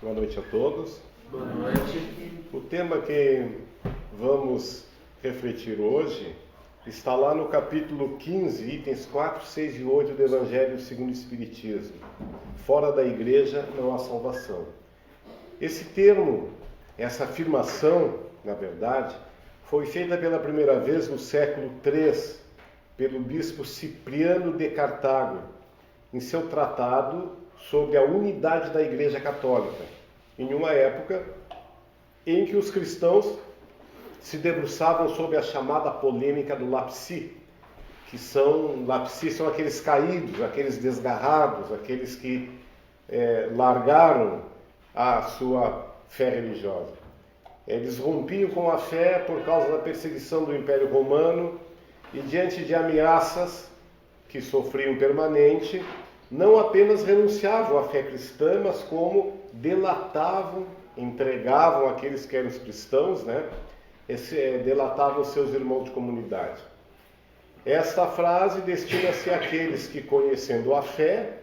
Boa noite a todos. Boa noite. O tema que vamos refletir hoje está lá no capítulo 15, itens 4, 6 e 8 do Evangelho segundo o Espiritismo. Fora da igreja não há salvação. Esse termo, essa afirmação, na verdade, foi feita pela primeira vez no século III pelo bispo Cipriano de Cartago, em seu tratado sobre a unidade da Igreja Católica, em uma época em que os cristãos se debruçavam sobre a chamada polêmica do lapsi, que são aqueles caídos, aqueles desgarrados, aqueles que largaram a sua fé religiosa. Eles rompiam com a fé por causa da perseguição do Império Romano e diante de ameaças que sofriam permanente, não apenas renunciavam à fé cristã, mas como delatavam, entregavam aqueles que eram os cristãos, delatavam seus irmãos de comunidade. Esta frase destina-se àqueles que, conhecendo a fé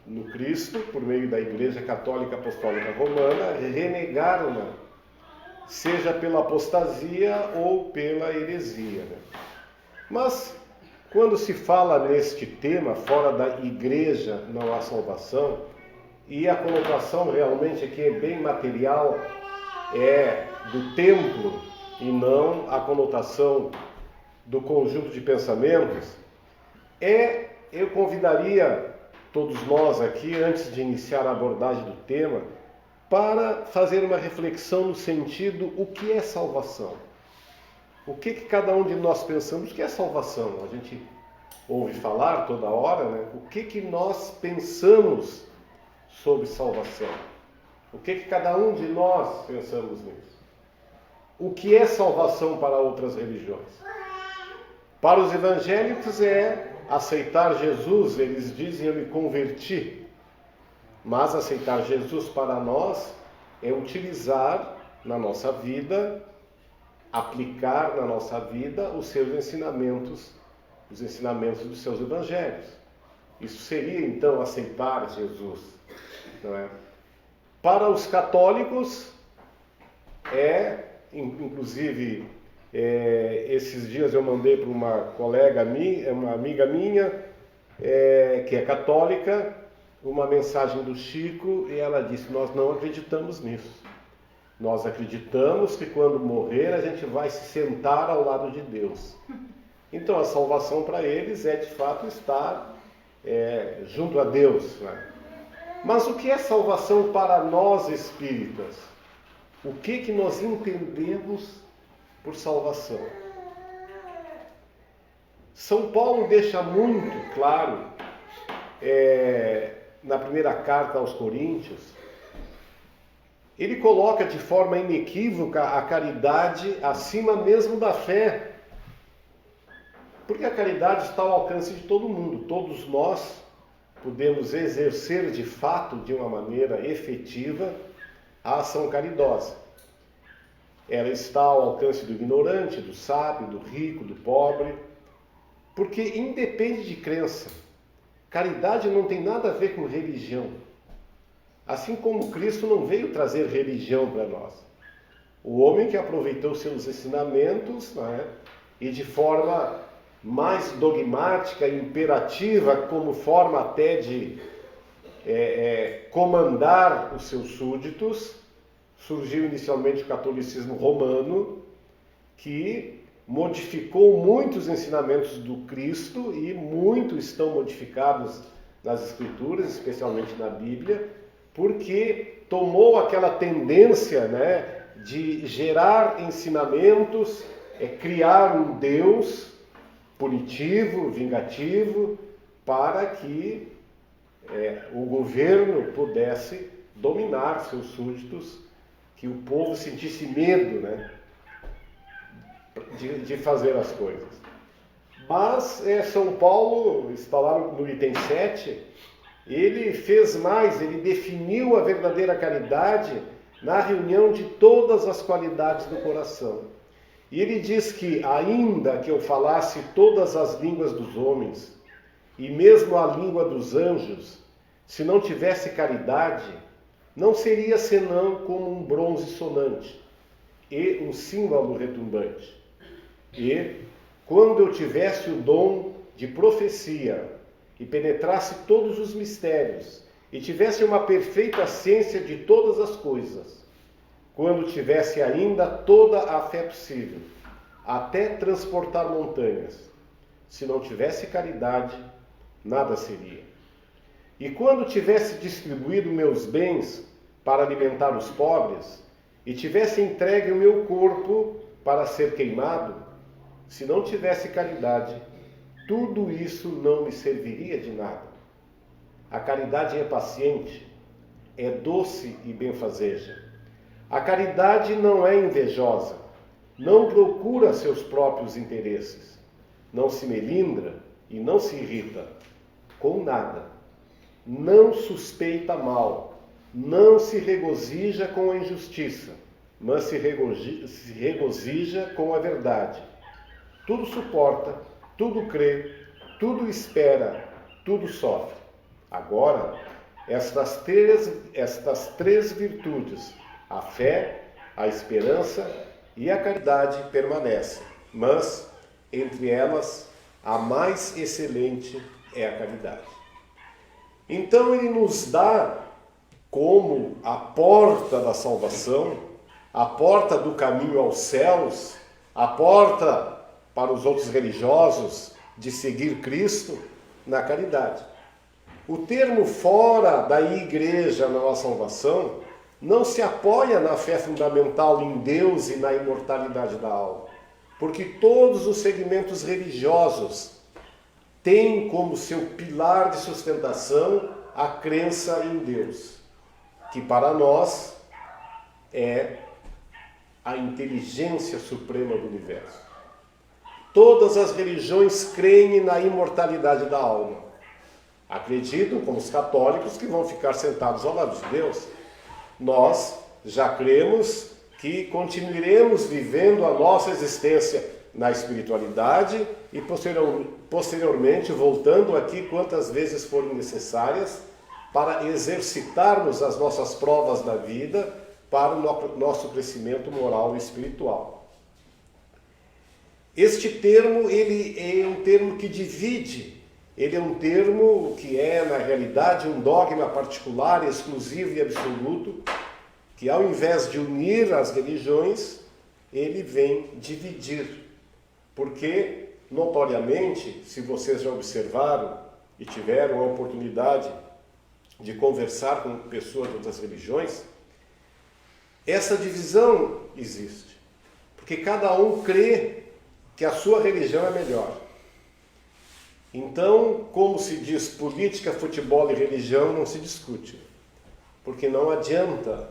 no Cristo, por meio da Igreja Católica Apostólica Romana, renegaram-na, seja pela apostasia ou pela heresia. Mas, quando se fala neste tema, fora da igreja não há salvação, e a conotação realmente aqui é bem material, é do templo e não a conotação do conjunto de pensamentos, eu convidaria todos nós aqui, antes de iniciar a abordagem do tema, para fazer uma reflexão no sentido, o que é salvação? O que cada um de nós pensamos que é salvação? A gente ouve falar toda hora, O que nós pensamos sobre salvação? O que cada um de nós pensamos nisso? O que é salvação para outras religiões? Para os evangélicos é aceitar Jesus, eles dizem eu me converti. Mas aceitar Jesus para nós é utilizar na nossa vida, aplicar na nossa vida os seus ensinamentos, os ensinamentos dos seus evangelhos. Isso seria então aceitar Jesus, não é? Para os católicos inclusive esses dias eu mandei para uma colega minha, uma amiga minha que é católica, uma mensagem do Chico, e ela disse: nós não acreditamos nisso. Nós acreditamos que quando morrer a gente vai se sentar ao lado de Deus. Então a salvação para eles é de fato estar junto a Deus. Mas o que é salvação para nós espíritas? O que nós entendemos por salvação? São Paulo deixa muito claro na primeira carta aos Coríntios, ele coloca de forma inequívoca a caridade acima mesmo da fé. Porque a caridade está ao alcance de todo mundo. Todos nós podemos exercer de fato, de uma maneira efetiva, a ação caridosa. Ela está ao alcance do ignorante, do sábio, do rico, do pobre, porque independe de crença. Caridade não tem nada a ver com religião. Assim como Cristo não veio trazer religião para nós. O homem que aproveitou seus ensinamentos, e de forma mais dogmática e imperativa, como forma até de comandar os seus súditos, surgiu inicialmente o catolicismo romano, que modificou muitos ensinamentos do Cristo, e muitos estão modificados nas Escrituras, especialmente na Bíblia, porque tomou aquela tendência de gerar ensinamentos, criar um Deus punitivo, vingativo, para que o governo pudesse dominar seus súditos, que o povo sentisse medo de fazer as coisas. Mas São Paulo, está lá no item 7, ele fez mais, ele definiu a verdadeira caridade na reunião de todas as qualidades do coração. E ele diz que, ainda que eu falasse todas as línguas dos homens, e mesmo a língua dos anjos, se não tivesse caridade, não seria senão como um bronze sonante e um símbolo retumbante. E, quando eu tivesse o dom de profecia e penetrasse todos os mistérios e tivesse uma perfeita ciência de todas as coisas, quando tivesse ainda toda a fé possível, até transportar montanhas, se não tivesse caridade, nada seria. E quando tivesse distribuído meus bens para alimentar os pobres, e tivesse entregue o meu corpo para ser queimado, se não tivesse caridade, tudo isso não me serviria de nada. A caridade é paciente, é doce e benfazeja. A caridade não é invejosa, não procura seus próprios interesses, não se melindra e não se irrita com nada, não suspeita mal, não se regozija com a injustiça, mas se regozija com a verdade. Tudo suporta, tudo crê, tudo espera, tudo sofre. Agora, estas três virtudes, a fé, a esperança e a caridade permanecem, mas, entre elas, a mais excelente é a caridade. Então ele nos dá como a porta da salvação, a porta do caminho aos céus, a porta para os outros religiosos de seguir Cristo na caridade. O termo fora da igreja na nossa salvação não se apoia na fé fundamental em Deus e na imortalidade da alma, porque todos os segmentos religiosos têm como seu pilar de sustentação a crença em Deus, que para nós é a inteligência suprema do universo. Todas as religiões creem na imortalidade da alma. Acreditam, como os católicos, que vão ficar sentados ao lado de Deus. Nós já cremos que continuaremos vivendo a nossa existência na espiritualidade e posteriormente voltando aqui quantas vezes forem necessárias para exercitarmos as nossas provas da vida para o nosso crescimento moral e espiritual. Este termo, ele é um termo que divide, ele é um termo que é, na realidade, um dogma particular, exclusivo e absoluto, que ao invés de unir as religiões, ele vem dividir. Porque, notoriamente, se vocês já observaram e tiveram a oportunidade de conversar com pessoas de outras religiões, essa divisão existe. Porque cada um crê que a sua religião é melhor. Então, como se diz, política, futebol e religião não se discute. Porque não adianta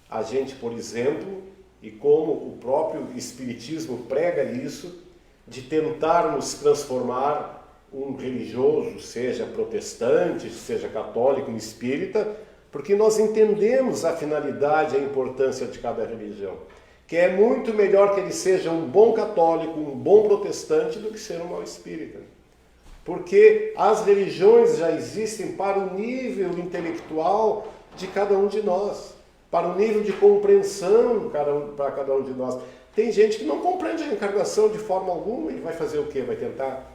a gente, por exemplo, e como o próprio Espiritismo prega isso, de tentarmos transformar um religioso, seja protestante, seja católico, um espírita, porque nós entendemos a finalidade e a importância de cada religião. Que é muito melhor que ele seja um bom católico, um bom protestante, do que ser um mau espírita. Porque as religiões já existem para o nível intelectual de cada um de nós, para o nível de compreensão para cada um de nós. Tem gente que não compreende a reencarnação de forma alguma e vai fazer o quê? Vai tentar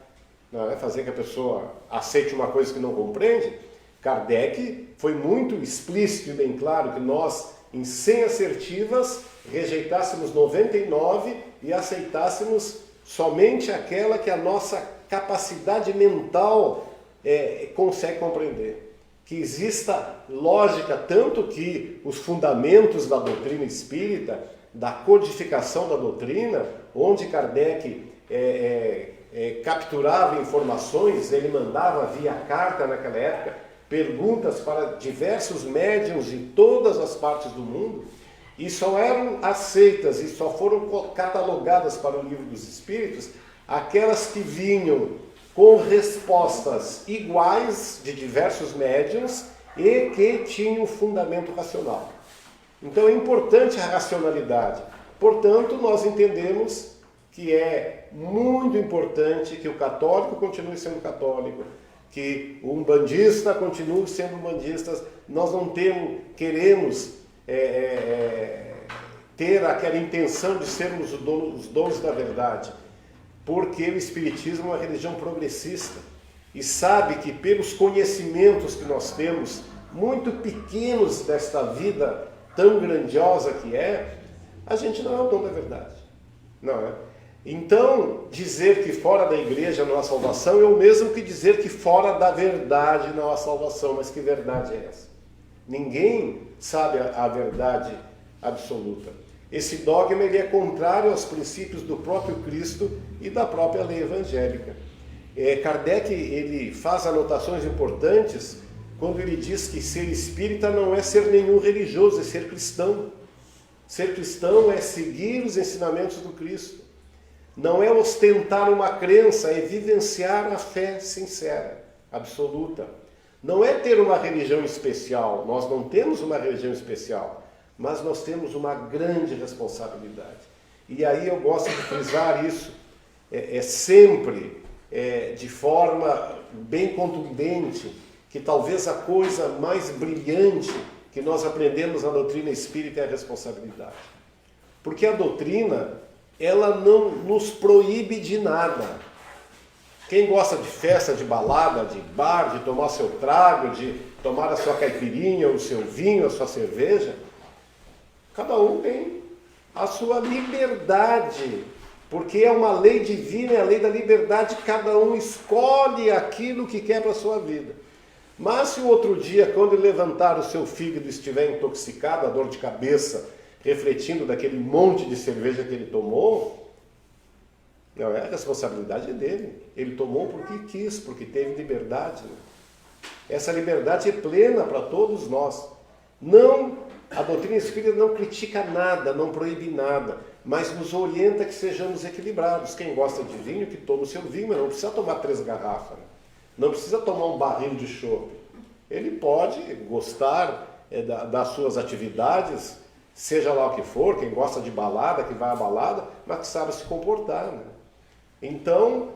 fazer que a pessoa aceite uma coisa que não compreende? Kardec foi muito explícito e bem claro que nós, em 100 assertivas, rejeitássemos 99 e aceitássemos somente aquela que a nossa capacidade mental consegue compreender. Que exista lógica, tanto que os fundamentos da doutrina espírita, da codificação da doutrina, onde Kardec capturava informações, ele mandava via carta naquela época, perguntas para diversos médiuns de todas as partes do mundo, e só eram aceitas e só foram catalogadas para o Livro dos Espíritos aquelas que vinham com respostas iguais de diversos médiuns e que tinham fundamento racional. Então é importante a racionalidade. Portanto, nós entendemos que é muito importante que o católico continue sendo católico, que o umbandista continue sendo umbandista. Nós não queremos ter aquela intenção de sermos os donos da verdade, porque o Espiritismo é uma religião progressista e sabe que pelos conhecimentos que nós temos, muito pequenos desta vida tão grandiosa que é, a gente não é o dono da verdade. Não é? Então, dizer que fora da igreja não há salvação é o mesmo que dizer que fora da verdade não há salvação. Mas que verdade é essa? Ninguém sabe a verdade absoluta. Esse dogma ele é contrário aos princípios do próprio Cristo e da própria lei evangélica. Kardec ele faz anotações importantes quando ele diz que ser espírita não é ser nenhum religioso, é ser cristão. Ser cristão é seguir os ensinamentos do Cristo. Não é ostentar uma crença, é vivenciar a fé sincera, absoluta. Não é ter uma religião especial, nós não temos uma religião especial, mas nós temos uma grande responsabilidade. E aí eu gosto de frisar isso, sempre de forma bem contundente, que talvez a coisa mais brilhante que nós aprendemos na doutrina espírita é a responsabilidade. Porque a doutrina, ela não nos proíbe de nada. Quem gosta de festa, de balada, de bar, de tomar seu trago, de tomar a sua caipirinha, o seu vinho, a sua cerveja, cada um tem a sua liberdade, porque é uma lei divina, é a lei da liberdade, cada um escolhe aquilo que quer para a sua vida. Mas se o outro dia, quando ele levantar o seu fígado e estiver intoxicado, a dor de cabeça, refletindo daquele monte de cerveja que ele tomou, não é a responsabilidade dele. Ele tomou porque quis, porque teve liberdade. Essa liberdade é plena para todos nós. A doutrina espírita não critica nada, não proíbe nada, mas nos orienta que sejamos equilibrados. Quem gosta de vinho, que tome o seu vinho, mas não precisa tomar 3 garrafas. Não precisa tomar um barril de chope. Ele pode gostar das suas atividades, seja lá o que for, quem gosta de balada, que vai à balada, mas que sabe se comportar. Né? Então,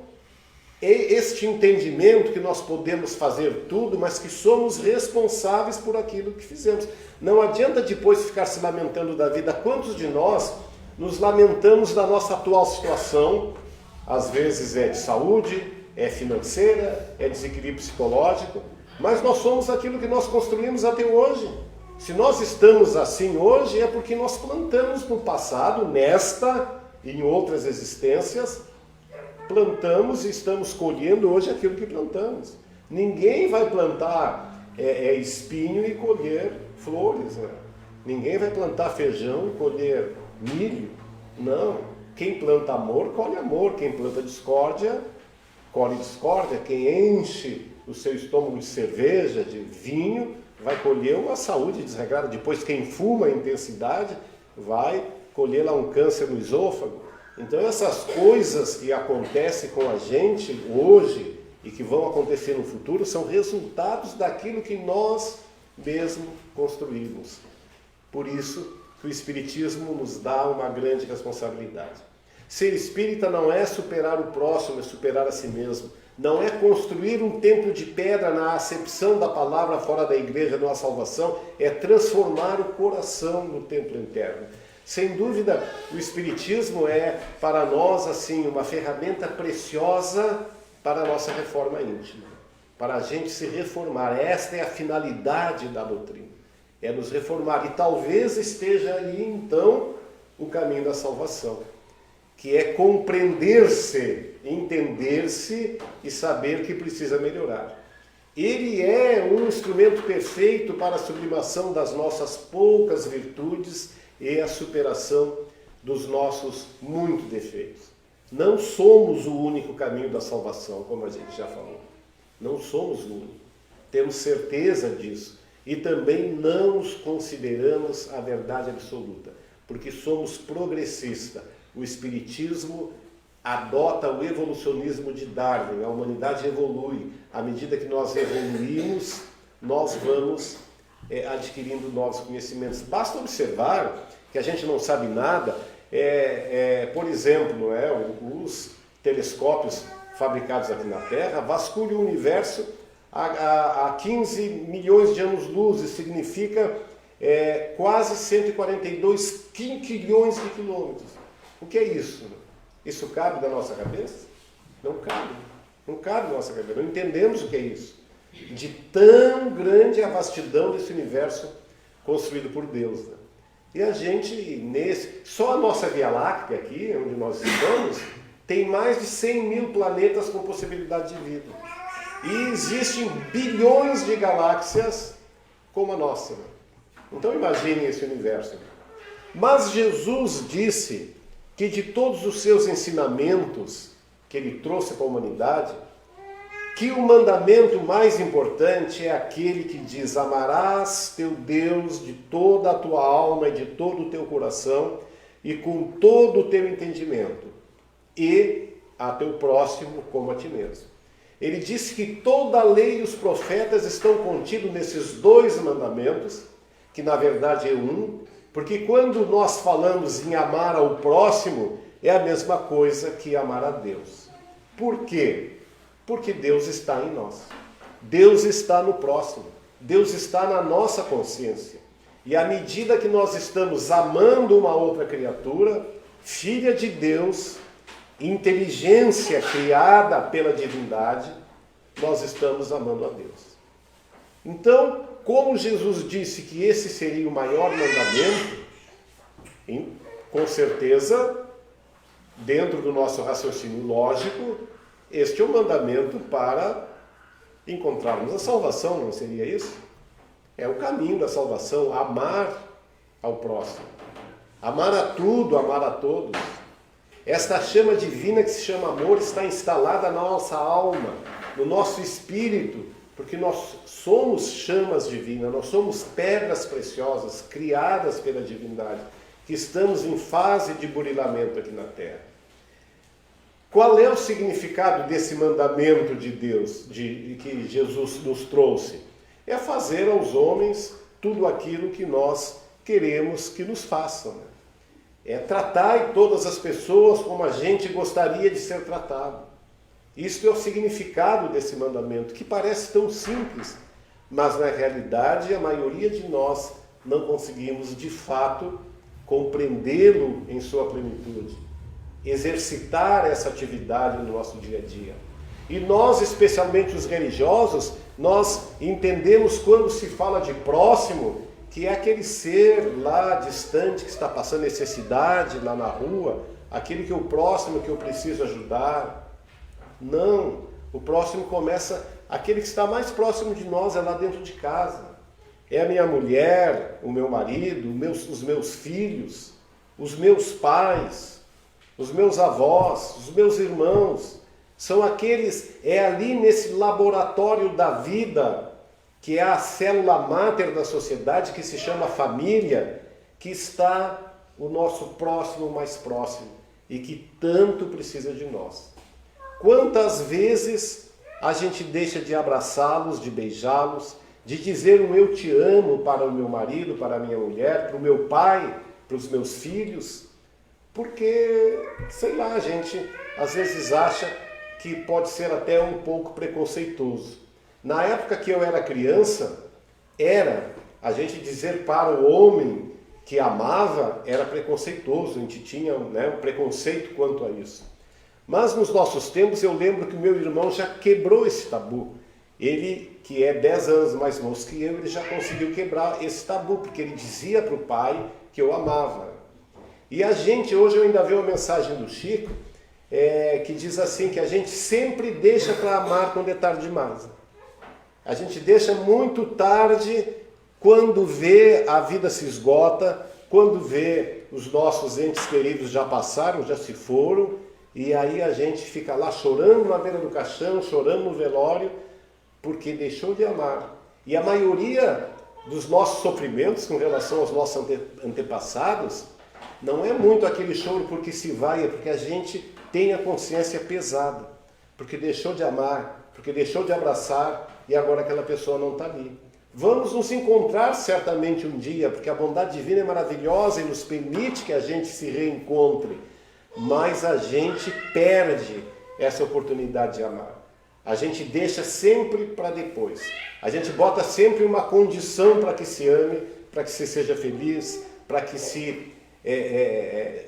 este entendimento que nós podemos fazer tudo, mas que somos responsáveis por aquilo que fizemos. Não adianta depois ficar se lamentando da vida. Quantos de nós nos lamentamos da nossa atual situação? Às vezes é de saúde, é financeira, é desequilíbrio psicológico, mas nós somos aquilo que nós construímos até hoje. Se nós estamos assim hoje, é porque nós plantamos no passado, nesta e em outras existências, plantamos e estamos colhendo hoje aquilo que plantamos. Ninguém vai plantar espinho e colher flores. Né? Ninguém vai plantar feijão e colher milho. Não. Quem planta amor, colhe amor. Quem planta discórdia, colhe discórdia. Quem enche o seu estômago de cerveja, de vinho, vai colher uma saúde desregrada. Depois, quem fuma a intensidade, vai colher lá um câncer no esôfago. Então, essas coisas que acontecem com a gente hoje e que vão acontecer no futuro são resultados daquilo que nós mesmos construímos. Por isso que o Espiritismo nos dá uma grande responsabilidade. Ser espírita não é superar o próximo, é superar a si mesmo. Não é construir um templo de pedra na acepção da palavra fora da igreja, não há salvação, é transformar o coração no templo interno. Sem dúvida, o Espiritismo é para nós assim uma ferramenta preciosa para a nossa reforma íntima, para a gente se reformar. Esta é a finalidade da doutrina, é nos reformar. E talvez esteja aí então o caminho da salvação, que é compreender-se, entender-se e saber que precisa melhorar. Ele é um instrumento perfeito para a sublimação das nossas poucas virtudes e a superação dos nossos muitos defeitos. Não somos o único caminho da salvação, como a gente já falou. Não somos o único. Temos certeza disso. E também não nos consideramos a verdade absoluta, porque somos progressistas. O Espiritismo adota o evolucionismo de Darwin. A humanidade evolui. À medida que nós evoluímos, nós vamos adquirindo novos conhecimentos. Basta observar que a gente não sabe nada. Por exemplo, os telescópios fabricados aqui na Terra vasculham o universo a 15 milhões de anos-luz, significa quase 142 quinquilhões de quilômetros. O que é isso? Isso cabe na nossa cabeça? Não cabe. Não cabe na nossa cabeça. Não entendemos o que é isso. De tão grande a vastidão desse universo construído por Deus. Né? E a gente, só a nossa Via Láctea aqui, onde nós estamos, tem mais de 100 mil planetas com possibilidade de vida. E existem bilhões de galáxias como a nossa. Né? Então imaginem esse universo. Mas Jesus disse que de todos os seus ensinamentos que ele trouxe para a humanidade, que o mandamento mais importante é aquele que diz: amarás teu Deus de toda a tua alma e de todo o teu coração e com todo o teu entendimento, e a teu próximo como a ti mesmo. Ele disse que toda a lei e os profetas estão contidos nesses dois mandamentos, que na verdade é um, porque quando nós falamos em amar ao próximo, é a mesma coisa que amar a Deus. Por quê? Porque Deus está em nós. Deus está no próximo. Deus está na nossa consciência. E à medida que nós estamos amando uma outra criatura, filha de Deus, inteligência criada pela divindade, nós estamos amando a Deus. Então, como Jesus disse que esse seria o maior mandamento, com certeza, dentro do nosso raciocínio lógico, este é o mandamento para encontrarmos a salvação, não seria isso? É o caminho da salvação, amar ao próximo. Amar a tudo, amar a todos. Esta chama divina que se chama amor está instalada na nossa alma, no nosso espírito, porque nós somos chamas divinas, nós somos pedras preciosas, criadas pela divindade, que estamos em fase de burilamento aqui na Terra. Qual é o significado desse mandamento de Deus, que Jesus nos trouxe? É fazer aos homens tudo aquilo que nós queremos que nos façam. Né? É tratar todas as pessoas como a gente gostaria de ser tratado. Isso é o significado desse mandamento, que parece tão simples, mas na realidade a maioria de nós não conseguimos de fato compreendê-lo em sua plenitude, exercitar essa atividade no nosso dia a dia. E nós, especialmente os religiosos, nós entendemos quando se fala de próximo, que é aquele ser lá distante que está passando necessidade lá na rua, aquele que é o próximo que eu preciso ajudar. Não, o próximo começa, aquele que está mais próximo de nós é lá dentro de casa. É a minha mulher, o meu marido, os meus filhos, os meus pais, os meus avós, os meus irmãos. São aqueles, é ali nesse laboratório da vida, que é a célula máter da sociedade, que se chama família, que está o nosso próximo mais próximo e que tanto precisa de nós. Quantas vezes a gente deixa de abraçá-los, de beijá-los, de dizer um eu te amo para o meu marido, para a minha mulher, para o meu pai, para os meus filhos, porque, sei lá, a gente às vezes acha que pode ser até um pouco preconceituoso. Na época que eu era criança, a gente dizer para o homem que amava era preconceituoso, a gente tinha um preconceito quanto a isso. Mas nos nossos tempos eu lembro que o meu irmão já quebrou esse tabu. Ele, que é 10 anos mais moço que eu, ele já conseguiu quebrar esse tabu, porque ele dizia para o pai que eu amava. E a gente, hoje eu ainda vi uma mensagem do Chico, que diz assim, que a gente sempre deixa para amar quando é tarde demais. A gente deixa muito tarde, quando vê a vida se esgota, quando vê os nossos entes queridos já passaram, já se foram, e aí a gente fica lá chorando na beira do caixão, chorando no velório, porque deixou de amar. E a maioria dos nossos sofrimentos com relação aos nossos antepassados, não é muito aquele choro porque se vai, é porque a gente tem a consciência pesada, porque deixou de amar, porque deixou de abraçar e agora aquela pessoa não está ali. Vamos nos encontrar certamente um dia, porque a bondade divina é maravilhosa e nos permite que a gente se reencontre, mas a gente perde essa oportunidade de amar. A gente deixa sempre para depois. A gente bota sempre uma condição para que se ame, para que se seja feliz, para que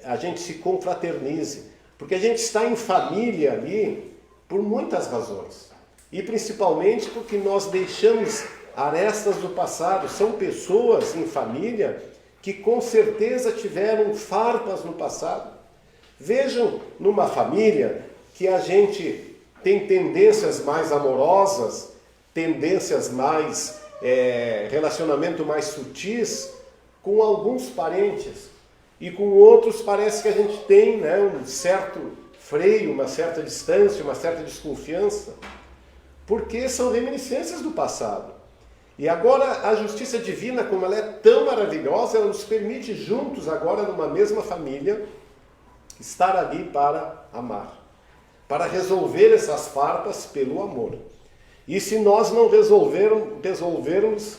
a gente se confraternize. Porque a gente está em família ali por muitas razões. E principalmente porque nós deixamos arestas do passado. São pessoas em família que com certeza tiveram farpas no passado. Vejam numa família que a gente tem tendências mais amorosas, tendências mais, relacionamento mais sutis com alguns parentes. E com outros parece que a gente tem, né, um certo freio, uma certa distância, uma certa desconfiança. Porque são reminiscências do passado. E agora a justiça divina, como ela é tão maravilhosa, ela nos permite juntos agora numa mesma família estar ali para amar. Para resolver essas farpas pelo amor. E se nós não resolvermos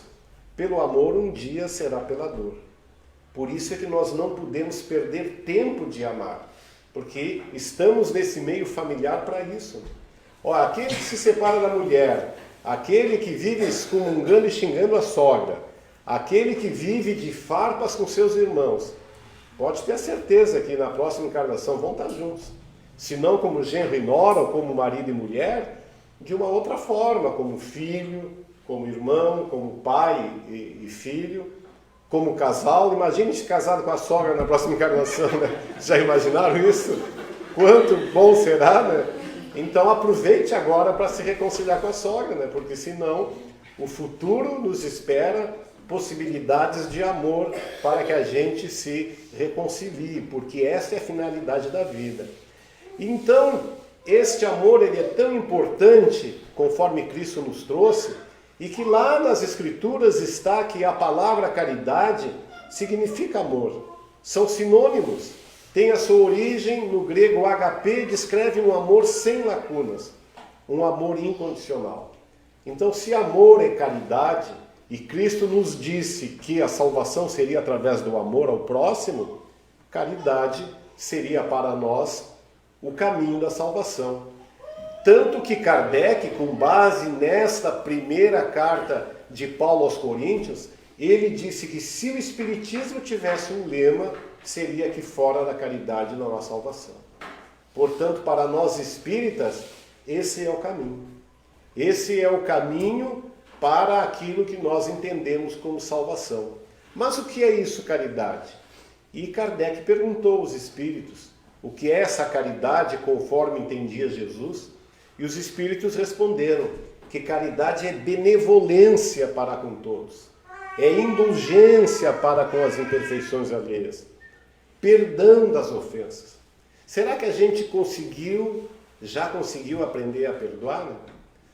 pelo amor, um dia será pela dor. Por isso é que nós não podemos perder tempo de amar. Porque estamos nesse meio familiar para isso. Ó, aquele que se separa da mulher, aquele que vive excomungando e xingando a sogra, aquele que vive de farpas com seus irmãos, pode ter certeza que na próxima encarnação vão estar juntos. Se não como genro e nora, ou como marido e mulher, de uma outra forma, como filho, como irmão, como pai e filho, como casal. Imagine-se casado com a sogra na próxima encarnação, né? Já imaginaram isso? Quanto bom será, né? Então aproveite agora para se reconciliar com a sogra, né? Porque senão o futuro nos espera possibilidades de amor para que a gente se reconcilie, porque essa é a finalidade da vida. Então, este amor ele é tão importante, conforme Cristo nos trouxe, e que lá nas Escrituras está que a palavra caridade significa amor. São sinônimos. Tem a sua origem no grego HP, descreve um amor sem lacunas, um amor incondicional. Então, se amor é caridade, e Cristo nos disse que a salvação seria através do amor ao próximo, caridade seria para nós o caminho da salvação. Tanto que Kardec, com base nesta primeira carta de Paulo aos Coríntios, ele disse que se o Espiritismo tivesse um lema, seria que fora da caridade não há salvação. Portanto, para nós espíritas, esse é o caminho. Esse é o caminho para aquilo que nós entendemos como salvação. Mas o que é isso, caridade? E Kardec perguntou aos espíritos o que é essa caridade conforme entendia Jesus, e os espíritos responderam que caridade é benevolência para com todos, é indulgência para com as imperfeições alheias, perdão das ofensas. Será que a gente já conseguiu aprender a perdoar? Né?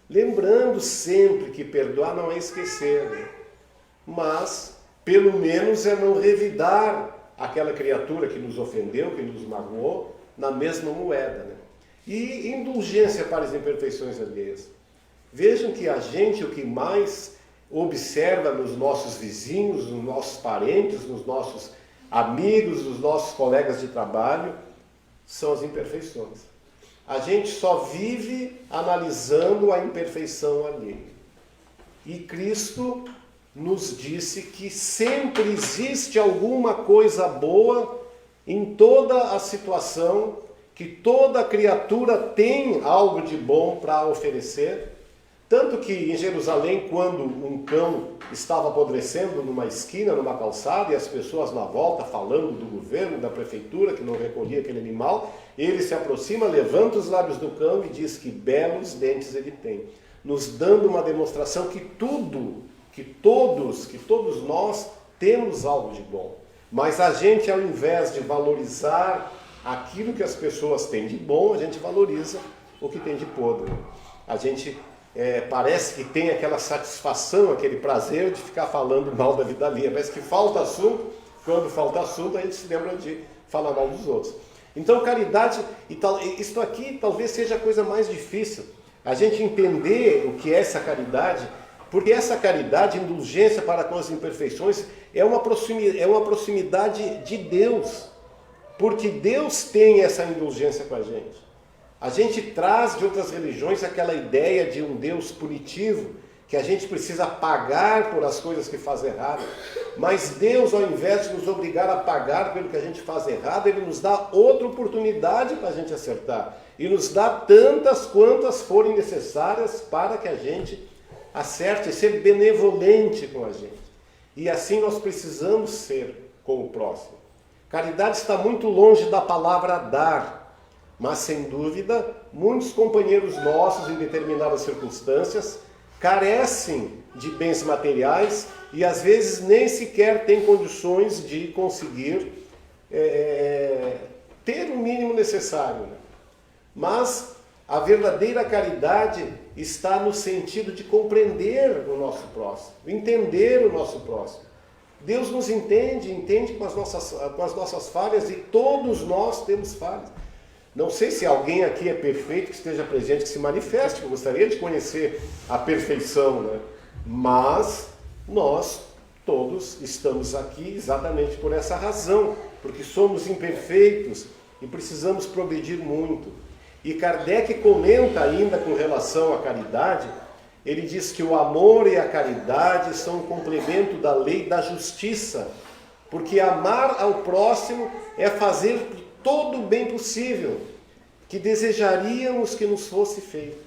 Lembrando sempre que perdoar não é esquecer, né? Mas pelo menos é não revidar aquela criatura que nos ofendeu, que nos magoou, na mesma moeda, né? E indulgência para as imperfeições alheias. Vejam que a gente, o que mais observa nos nossos vizinhos, nos nossos parentes, nos nossos amigos, nos nossos colegas de trabalho, são as imperfeições. A gente só vive analisando a imperfeição alheia. E Cristo nos disse que sempre existe alguma coisa boa em toda a situação, que toda criatura tem algo de bom para oferecer. Tanto que em Jerusalém, quando um cão estava apodrecendo numa esquina, numa calçada, e as pessoas na volta falando do governo, da prefeitura, que não recolhia aquele animal, ele se aproxima, levanta os lábios do cão e diz que belos dentes ele tem, nos dando uma demonstração que todos nós temos algo de bom. Mas a gente, ao invés de valorizar aquilo que as pessoas têm de bom, a gente valoriza o que tem de podre. A gente parece que tem aquela satisfação, aquele prazer de ficar falando mal da vida alheia. Parece que falta assunto, quando falta assunto a gente se lembra de falar mal dos outros. Então caridade, isto aqui talvez seja a coisa mais difícil, a gente entender o que é essa caridade, porque essa caridade, indulgência para com as imperfeições, é uma proximidade de Deus, porque Deus tem essa indulgência com a gente. A gente traz de outras religiões aquela ideia de um Deus punitivo, que a gente precisa pagar por as coisas que faz errado. Mas Deus, ao invés de nos obrigar a pagar pelo que a gente faz errado, Ele nos dá outra oportunidade para a gente acertar. E nos dá tantas quantas forem necessárias para que a gente acerte, ser benevolente com a gente. E assim nós precisamos ser com o próximo. Caridade está muito longe da palavra dar, mas sem dúvida, muitos companheiros nossos em determinadas circunstâncias carecem de bens materiais e às vezes nem sequer têm condições de conseguir ter o mínimo necessário, né? Mas a verdadeira caridade está no sentido de compreender o nosso próximo, entender o nosso próximo. Deus nos entende com as nossas falhas, e todos nós temos falhas. Não sei se alguém aqui é perfeito, que esteja presente, que se manifeste. Eu gostaria de conhecer a perfeição, né? Mas nós todos estamos aqui exatamente por essa razão, porque somos imperfeitos e precisamos progredir muito. E Kardec comenta ainda com relação à caridade, ele diz que o amor e a caridade são um complemento da lei da justiça, porque amar ao próximo é fazer todo o bem possível que desejaríamos que nos fosse feito.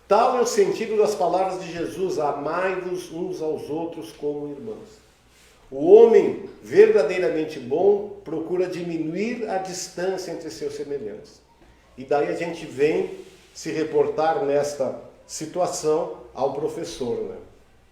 Tal é o sentido das palavras de Jesus: amai-vos uns aos outros como irmãos. O homem verdadeiramente bom procura diminuir a distância entre seus semelhantes. E daí a gente vem se reportar nesta situação ao professor, né?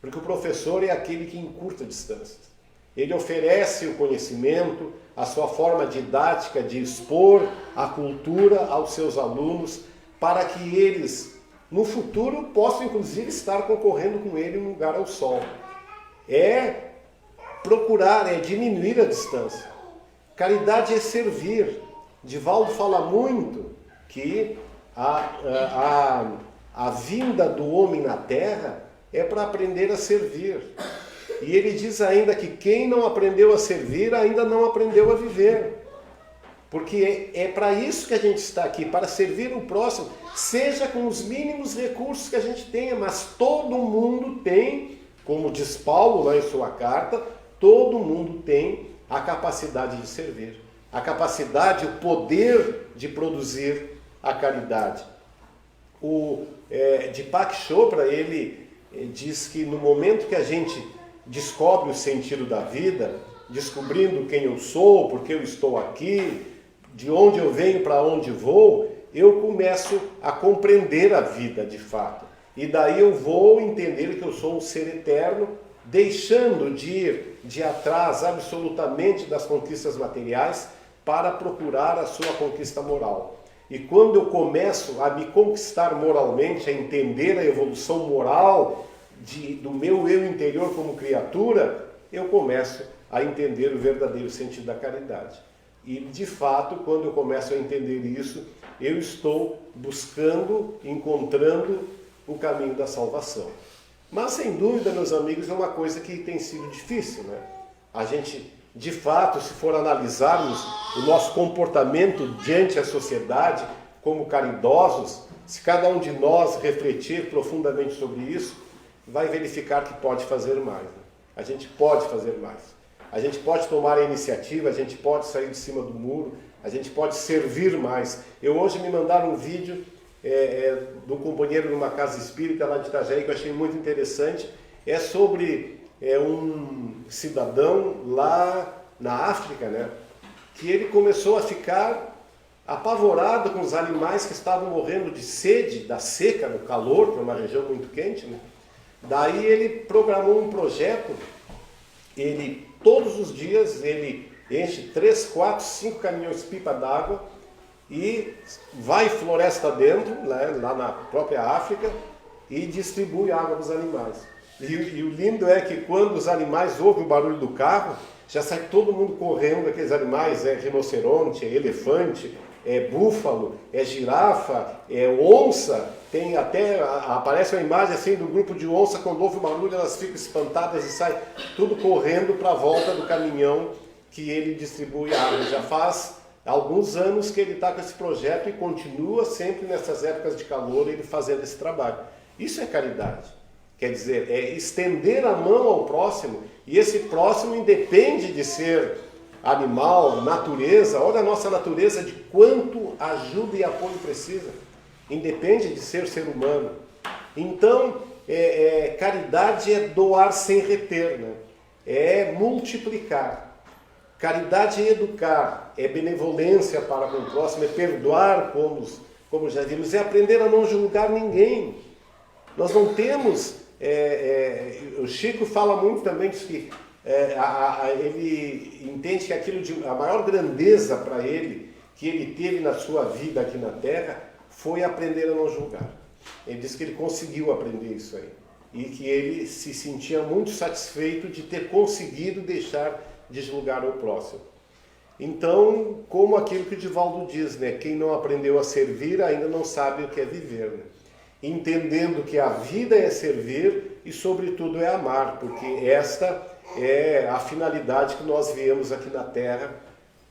Porque o professor é aquele que encurta distâncias. Ele oferece o conhecimento, a sua forma didática de expor a cultura aos seus alunos, para que eles, no futuro, possam inclusive estar concorrendo com ele em um lugar ao sol. É procurar, é diminuir a distância. Caridade é servir. Divaldo fala muito que a vinda do homem na terra é para aprender a servir. E ele diz ainda que quem não aprendeu a servir ainda não aprendeu a viver. Porque é para isso que a gente está aqui, para servir o próximo, seja com os mínimos recursos que a gente tenha, mas todo mundo tem, como diz Paulo lá em sua carta, todo mundo tem a capacidade de servir, a capacidade, o poder de produzir a caridade. O Deepak Chopra, ele diz que no momento que a gente descobre o sentido da vida, descobrindo quem eu sou, porque eu estou aqui, de onde eu venho, para onde vou, eu começo a compreender a vida de fato. E daí eu vou entender que eu sou um ser eterno, deixando de ir de atrás absolutamente das conquistas materiais para procurar a sua conquista moral. E quando eu começo a me conquistar moralmente, a entender a evolução moral do meu eu interior como criatura, eu começo a entender o verdadeiro sentido da caridade. E, de fato, quando eu começo a entender isso, eu estou buscando, encontrando o caminho da salvação. Mas, sem dúvida, meus amigos, é uma coisa que tem sido difícil, né? A gente, de fato, se for analisarmos o nosso comportamento diante da sociedade como caridosos, se cada um de nós refletir profundamente sobre isso, vai verificar que pode fazer mais, né? A gente pode fazer mais. A gente pode tomar a iniciativa, a gente pode sair de cima do muro, a gente pode servir mais. Eu hoje me mandaram um vídeo do companheiro numa casa espírita lá de Itajaí, que eu achei muito interessante. É sobre um cidadão lá na África, né, que ele começou a ficar apavorado com os animais que estavam morrendo de sede, da seca, no calor, que é uma região muito quente, né? Daí ele programou um projeto. Ele, todos os dias, ele enche 3, 4, 5 caminhões pipa d'água e vai floresta dentro, né, lá na própria África, e distribui água para os animais. E o lindo é que quando os animais ouvem o barulho do carro, já sai todo mundo correndo, aqueles animais, rinoceronte, elefante, búfalo, girafa, onça. Tem até, aparece uma imagem assim do grupo de onça, quando ouve o barulho elas ficam espantadas e saem tudo correndo para a volta do caminhão que ele distribui água. Já faz Há alguns anos que ele está com esse projeto e continua sempre nessas épocas de calor ele fazendo esse trabalho. Isso é caridade. Quer dizer, é estender a mão ao próximo, e esse próximo independe de ser animal, natureza. Olha a nossa natureza de quanto ajuda e apoio precisa. Independe de ser humano. Então, caridade é doar sem reter, né? É multiplicar. Caridade é educar, é benevolência para com o próximo, é perdoar, como já vimos, é aprender a não julgar ninguém. Nós não temos... o Chico fala muito também, diz que ele entende que a maior grandeza para ele, que ele teve na sua vida aqui na Terra, foi aprender a não julgar. Ele diz que ele conseguiu aprender isso aí. E que ele se sentia muito satisfeito de ter conseguido deixar de julgar o próximo. Então, como aquilo que o Divaldo diz, né? Quem não aprendeu a servir ainda não sabe o que é viver, né? Entendendo que a vida é servir e, sobretudo, é amar, porque esta é a finalidade que nós viemos aqui na Terra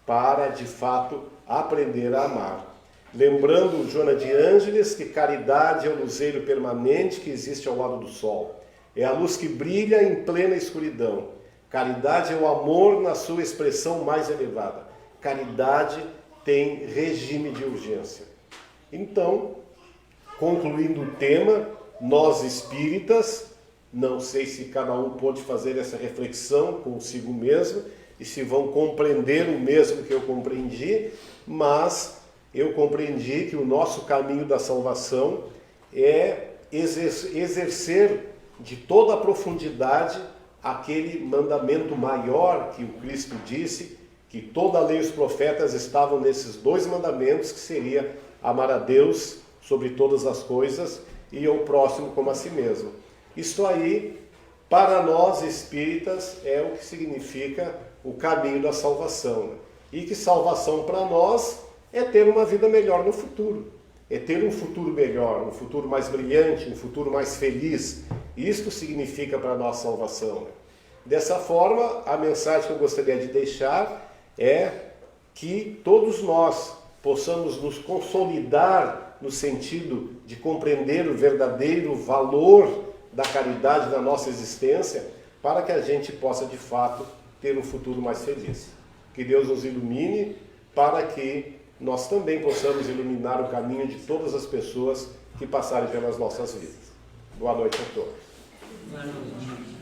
para, de fato, aprender a amar. Lembrando Joana de Ângeles que caridade é o luzeiro permanente que existe ao lado do sol. É a luz que brilha em plena escuridão. Caridade é o amor na sua expressão mais elevada. Caridade tem regime de urgência. Então, concluindo o tema, nós espíritas, não sei se cada um pode fazer essa reflexão consigo mesmo e se vão compreender o mesmo que eu compreendi, mas eu compreendi que o nosso caminho da salvação é exercer de toda a profundidade aquele mandamento maior que o Cristo disse, que toda a lei e os profetas estavam nesses dois mandamentos, que seria amar a Deus sobre todas as coisas e ao próximo como a si mesmo. Isto aí, para nós espíritas, é o que significa o caminho da salvação, né? E que salvação para nós é ter uma vida melhor no futuro, é ter um futuro melhor, um futuro mais brilhante, um futuro mais feliz. Isto significa para nós salvação, né? Dessa forma, a mensagem que eu gostaria de deixar é que todos nós possamos nos consolidar no sentido de compreender o verdadeiro valor da caridade na nossa existência, para que a gente possa, de fato, ter um futuro mais feliz. Que Deus nos ilumine para que nós também possamos iluminar o caminho de todas as pessoas que passarem pelas nossas vidas. Boa noite a todos. Boa noite.